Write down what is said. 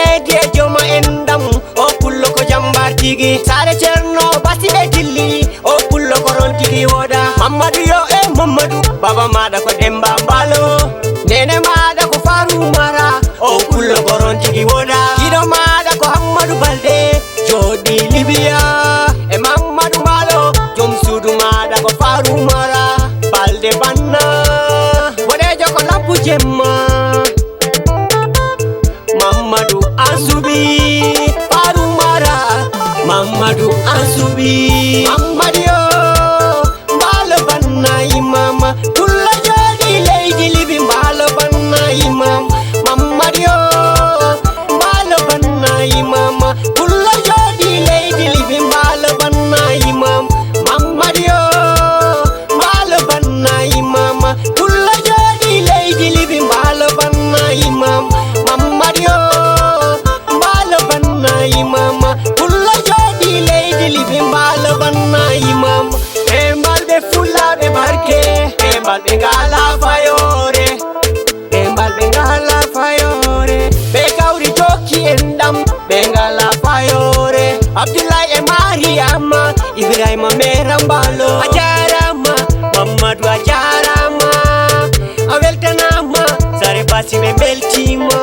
nedi e joma endam o pullo ko jambar tigi sare cerno basi be dilli o pullo ko ron tigi woda mamadou yo e mamadou baba mada ko demba mbalo nene mada ko faru mara o pullo ko ron tigi woda kido mada ko hammadou balde jodi libya e mamadou mbalo jom sudu mada ko faru mara balde banna wodejo ko lampu jemma mamadou ansubi faru mara mamadou ansubi mamadou yo mbalo banna imama kulla jodi leydi libi mbalo banna imam mamadou yo mbalo banna imama kulla jodi leydi libi mbalo banna imam mamadou yo mbalo banna imama kulla jodi leydi libi mbalo banna imam mamadou yo mbalo banna imama kulla jodi leydi libi mbalo banna imam e mbalɓe fulaɓe barke e mbalɓe ngala fayore e mbalɓe ngala fayore ɓe kawri jokki en ɗam ɓe ngala fayore abdoulaye e mariama ibrahima mera mbalo a jarama mamadou a jarama a weltanama sare basi ɓe beltima